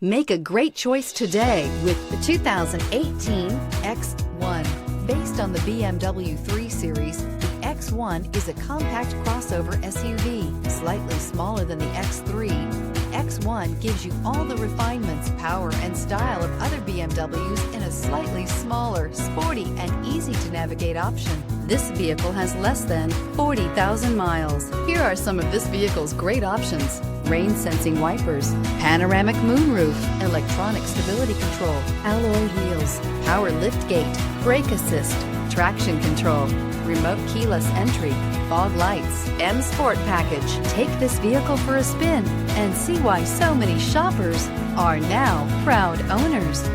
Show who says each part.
Speaker 1: Make a great choice today with the 2018 X1. Based on the BMW 3 Series, the X1 is a compact crossover SUV, slightly smaller than the X3. The X1 gives you all the refinements, power, and style of other BMWs in a slightly smaller, sporty, and easy-to-navigate option. This vehicle has less than 40,000 miles. Here are some of this vehicle's great options: rain-sensing wipers, panoramic moonroof, electronic stability control, alloy wheels, power liftgate, brake assist, traction control, remote keyless entry, fog lights, M Sport package. Take this vehicle for a spin and see why so many shoppers are now proud owners.